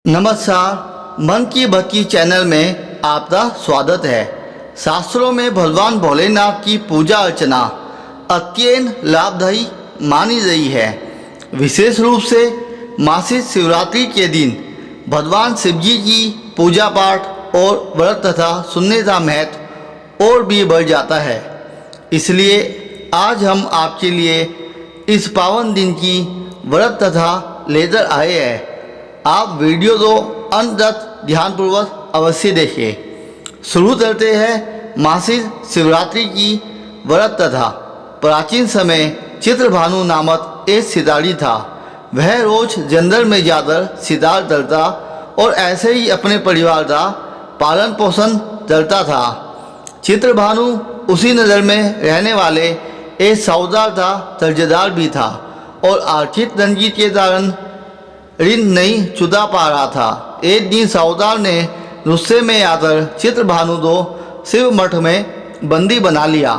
नमस्कार, मन की भक्ति चैनल में आपका स्वागत है। शास्त्रों में भगवान भोलेनाथ की पूजा अर्चना अत्यंत लाभदायी मानी गई है। विशेष रूप से मासिक शिवरात्रि के दिन भगवान शिव जी की पूजा पाठ और व्रत तथा सुनने का महत्व और भी बढ़ जाता है। इसलिए आज हम आपके लिए इस पावन दिन की व्रत तथा लेकर आए हैं। आप वीडियो को अंत तक ध्यानपूर्वक अवश्य देखिए। शुरू करते हैं मासिक शिवरात्रि की व्रत तथा। प्राचीन समय चित्रभानु नामक एक सितारी था। वह रोज जंगल में जाकर सितार तलता और ऐसे ही अपने परिवार का पालन पोषण करता था। चित्रभानु उसी नगर में रहने वाले एक सौदार था, कर्जदार भी था और आर्थिक तंगी के कारण ऋण नहीं चुका पा रहा था। एक दिन सौदार ने गुस्से में आकर चित्रभानु को शिव मठ में बंदी बना लिया।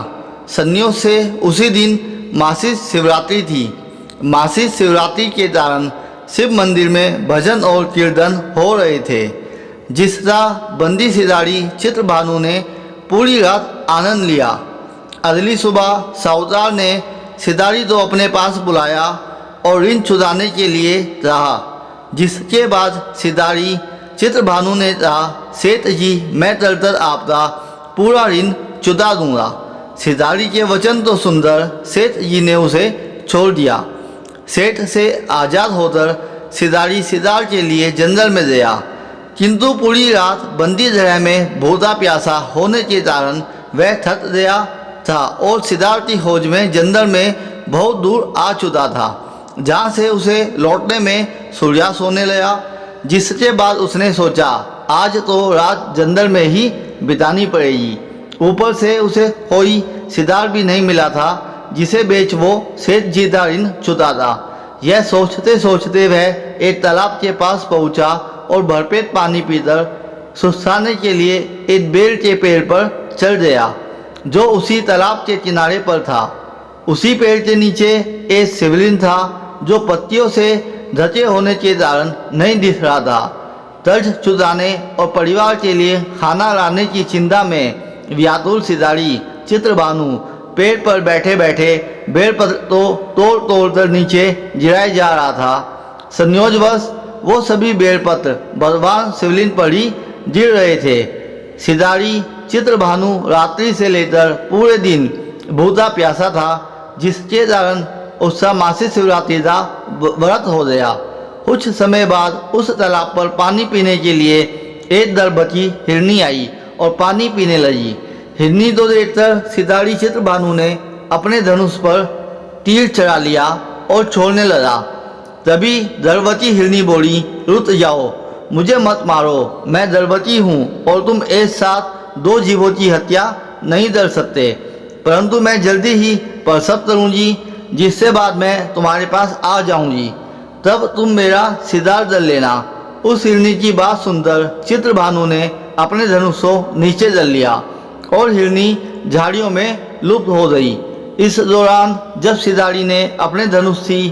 संयोग से उसी दिन मासिक शिवरात्रि थी। मासिक शिवरात्रि के कारण शिव मंदिर में भजन और कीर्तन हो रहे थे, जिसका बंदी सिदारी चित्रभानु ने पूरी रात आनंद लिया। अगली सुबह सौदार ने सिदारी को अपने पास बुलाया और ऋण चुकाने के लिए कहा, जिसके बाद सिदारी चित्रभानु ने कहा, सेठ जी, मैं तरतर आपका पूरा ऋण चुका दूंगा। सिदारी के वचन तो सुनकर सेठ जी ने उसे छोड़ दिया। सेठ से आज़ाद होकर सिदारी सिदार के लिए जंगल में गया, किंतु पूरी रात बंदी गृह में भूखा प्यासा होने के कारण वह थक गया था और सिदार की खोज में जंगल में बहुत दूर आ चुका था, जहाँ से उसे लौटने में सूर्यास्त होने लगा। जिसके बाद उसने सोचा, आज तो रात जंगल में ही बितानी पड़ेगी। ऊपर से उसे कोई सिदार भी नहीं मिला था जिसे बेच वो सेठ जी का ऋण चुका था। यह सोचते सोचते वह एक तालाब के पास पहुंचा और भरपेट पानी पीकर सुस्ताने के लिए एक बेल के पेड़ पर चढ़ गया, जो उसी तालाब के किनारे पर था। उसी पेड़ के नीचे एक शिवलिंग था, जो पत्तियों से ढके होने के कारण नहीं दिख रहा था। कर्ज चुकाने और परिवार के लिए खाना लाने की चिंता में व्याकुल सिदारी चित्रभानु पेड़ पर बैठे बैठे बेलपत्र तो तोड़ तोड़ कर नीचे गिराए जा रहा था। संयोगवश वो सभी बेलपत्र भगवान शिवलिंग पर ही गिर रहे थे। सिदारी चित्रभानु रात्रि से लेकर पूरे दिन भूखा प्यासा था, जिसके कारण उसका मासिक शिवरात्रि का व्रत हो गया। कुछ समय बाद उस तालाब पर पानी पीने के लिए एक गर्भवती हिरनी आई और पानी पीने लगी। हिरनी को देखकर सिदारी चित्रभानु ने अपने धनुष पर तीर चढ़ा लिया और छोड़ने लगा। तभी गर्भवती हिरनी बोली, रुक जाओ, मुझे मत मारो, मैं गर्भवती हूँ और तुम एक साथ दो जीवों की हत्या नहीं कर सकते, परंतु मैं जल्दी ही प्रसव करूँगी, जिससे बाद मैं तुम्हारे पास आ जाऊंगी, तब तुम मेरा सिदार कर लेना। उस हिरनी की बात सुनकर चित्रभानु ने अपने धनुष को नीचे कर लिया और हिरनी झाड़ियों में लुप्त हो गई। इस दौरान जब सिदारी ने अपने धनुष की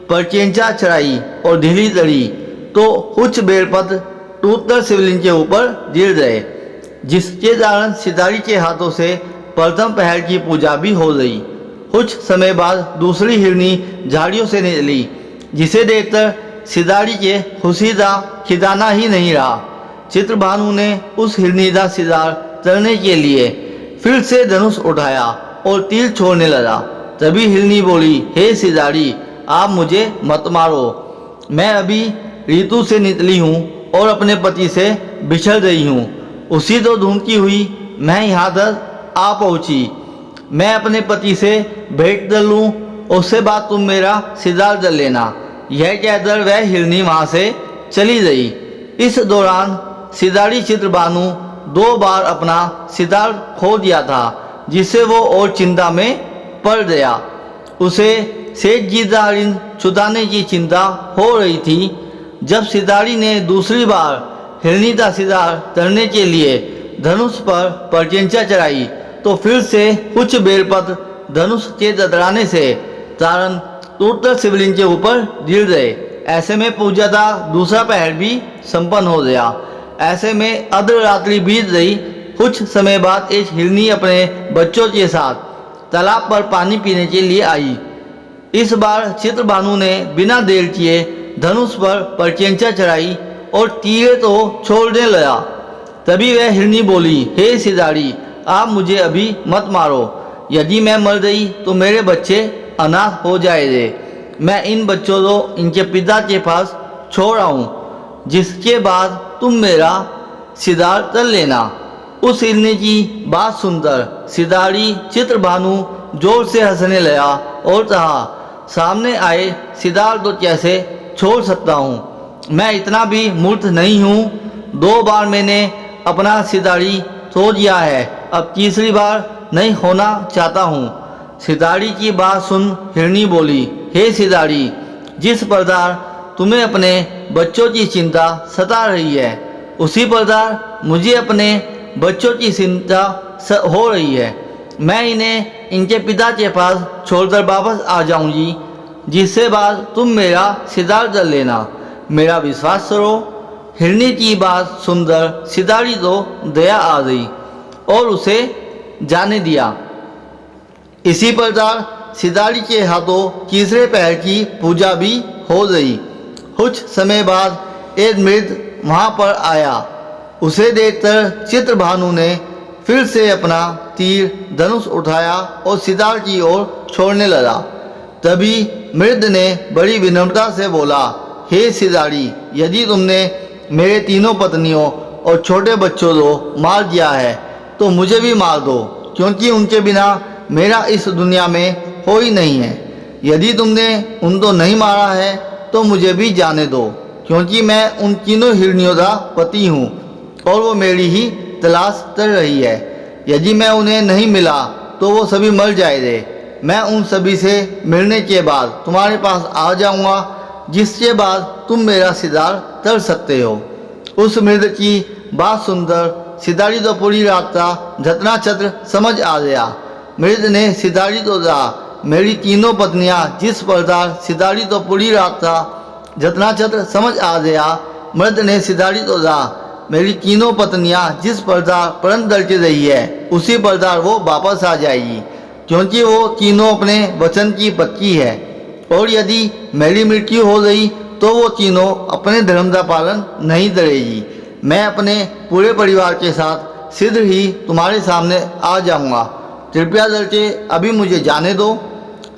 परचेंचा चढ़ाई और ढीली करी, तो कुछ बेलपत्र टूटकर शिवलिंग के ऊपर गिर गए, जिसके कारण सिदारी के हाथों से प्रथम पहर की पूजा भी हो गई। कुछ समय बाद दूसरी हिरनी झाड़ियों से निकली, जिसे देखकर सिदारी के खुशी का खिजाना ही नहीं रहा। चित्रभानु ने उस हिरनी का सिदार करने के लिए फिर से धनुष उठाया और तीर छोड़ने लगा। तभी हिरनी बोली, हे सिदारी, आप मुझे मत मारो, मैं अभी ऋतु से निकली हूँ और अपने पति से बिछड़ गई हूँ। उसी तो ढूंढती हुई मैं यहाँ तक आ पहुँची। मैं अपने पति से भेंट कर लूँ, उससे बाद तुम मेरा सिदार कर लेना। यह कहकर वह हिरनी वहाँ से चली गई। इस दौरान सिदारी चित्रभानु 2 बार अपना सिदार खो दिया था, जिससे वो और चिंता में पड़ गया। उसे सेठ जी का ऋण चुकाने की चिंता हो रही थी। जब सिदारी ने दूसरी बार हिरनी का सिदार करने के लिए धनुष पर परचेंचा चढ़ाई, तो फिर से कुछ बेलपत्र धनुष के कतराने से कारण टूटकर शिवलिंग के ऊपर गिर गए। ऐसे में पूजा का दूसरा पहर भी संपन्न हो गया। ऐसे में अर्धरात्रि बीत गई। कुछ समय बाद एक हिरनी अपने बच्चों के साथ तालाब पर पानी पीने के लिए आई। इस बार चित्रभानु ने बिना देर किए धनुष पर प्रत्यंचा चढ़ाई और तीर तो छोड़ने लगा। तभी वह हिरनी बोली, हे सिदारी, आप मुझे अभी मत मारो। यदि मैं मर गई तो मेरे बच्चे अनाथ हो जाएंगे। मैं इन बच्चों को इनके पिता के पास छोड़ आऊँ, जिसके बाद तुम मेरा सिदार कर लेना। उस हिरनी की बात सुनकर सिदारी चित्रभानु जोर से हंसने लगा और कहा, सामने आए सिदार तो कैसे छोड़ सकता हूँ? मैं इतना भी मूर्ख नहीं हूँ। 2 बार मैंने अपना सिदारी तोड़ दिया है, अब तीसरी बार नहीं होना चाहता हूँ। सिदारी की बात सुन हिरनी बोली, हे सिदारी, जिस प्रकार तुम्हें अपने बच्चों की चिंता सता रही है, उसी प्रकार मुझे अपने बच्चों की चिंता हो रही है। मैं इन्हें इनके पिता के पास छोड़कर वापस आ जाऊंगी, जिससे बाद तुम मेरा सिदार कर लेना। मेरा विश्वास करो। हिरनी की बात सुनकर सिदारी तो दया आ गई और उसे जाने दिया। इसी प्रकार सिदारी के हाथों तीसरे पहर की पूजा भी हो गई। कुछ समय बाद एक मृग वहाँ पर आया। उसे देखकर चित्रभानु ने फिर से अपना तीर धनुष उठाया और सिदार की ओर छोड़ने लगा। तभी मृग ने बड़ी विनम्रता से बोला, हे सिदारी, यदि तुमने मेरे तीनों पत्नियों और छोटे बच्चों को मार दिया है तो मुझे भी मार दो, क्योंकि उनके बिना मेरा इस दुनिया में हो ही नहीं है। यदि तुमने उनको नहीं मारा है तो मुझे भी जाने दो, क्योंकि मैं उन तीनों हिरनियों का पति हूँ और वो मेरी ही तलाश कर रही है। यदि मैं उन्हें नहीं मिला तो वो सभी मर जाएंगे। मैं उन सभी से मिलने के बाद तुम्हारे पास आ जाऊंगा, जिसके बाद तुम मेरा सिदार कर सकते हो। उस मृग की बात सुनकर सिदारी तो पूरी रात का घटनाचक्र समझ आ गया। मृग ने सिदारी तो कहा, मेरी तीनों पत्नियां जिस प्रकार सिदारी तो पूरी रात का घटनाचक्र समझ आ गया। मृग ने सिदारी तो कहा, मेरी तीनों पत्नियां जिस प्रकार प्रण करके रही है, उसी प्रकार वो वापस आ जाएगी, क्योंकि वो तीनों अपने वचन की पक्की है। और यदि मेरी मृत्यु हो गई तो वो तीनों अपने धर्म का पालन नहीं करेगी। मैं अपने पूरे परिवार के साथ शीघ्र ही तुम्हारे सामने आ जाऊंगा। कृपया करके अभी मुझे जाने दो।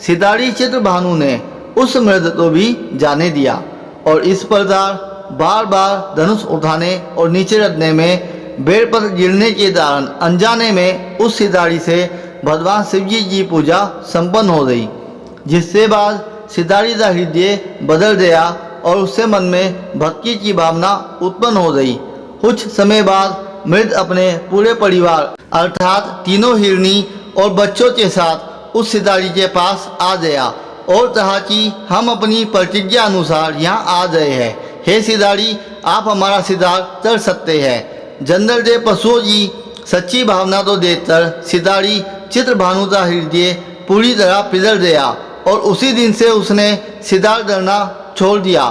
सिदारी चित्रभानु ने उस मृग को भी जाने दिया और इस प्रकार बार बार धनुष उठाने और नीचे रखने में बेड़ पर गिरने के कारण अनजाने में उस सिदारी से भगवान शिव जी की पूजा संपन्न हो गई, जिससे बाद सिदारी का हृदय बदल गया और उससे मन में भक्ति की भावना उत्पन्न हो गई। कुछ समय बाद मृग अपने पूरे परिवार अर्थात तीनों हिरनी और बच्चों के साथ उस सिदारी के पास आ गया और कहा कि हम अपनी प्रतिज्ञा अनुसार यहाँ आ गए हैं। हे सिदारी, आप हमारा सिदार कर सकते हैं। जंगल के पशुओं की सच्ची भावना को देखकर सिदारी चित्रभानु का हृदय पूरी तरह पिघल गया और उसी दिन से उसने सिदार करना छोड़ दिया।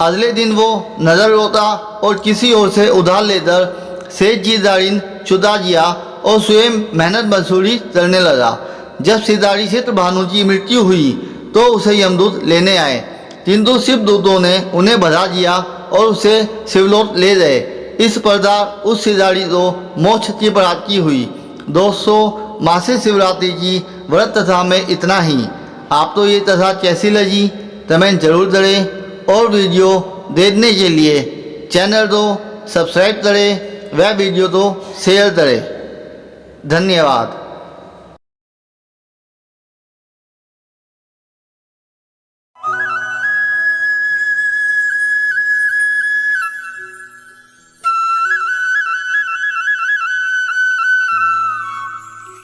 अगले दिन वो नजर रोता और किसी और से उधार लेकर सेठ जी दारिन चुदा दिया और स्वयं मेहनत मजदूरी करने लगा। जब सिदारी चित्रभानु की मृत्यु हुई तो उसे यमदूत लेने आए, किंतु शिवदूतों ने उन्हें भगा दिया और उसे शिवलोक ले गए। इस प्रकार उस सिदारी को मोक्ष की प्राप्ति हुई। दोस्तों, मासिक शिवरात्रि की व्रत कथा में इतना ही। आपको ये कथा कैसी लगी कमेंट जरूर करें और वीडियो देखने के लिए चैनल को सब्सक्राइब करें व वीडियो को शेयर करें। धन्यवाद।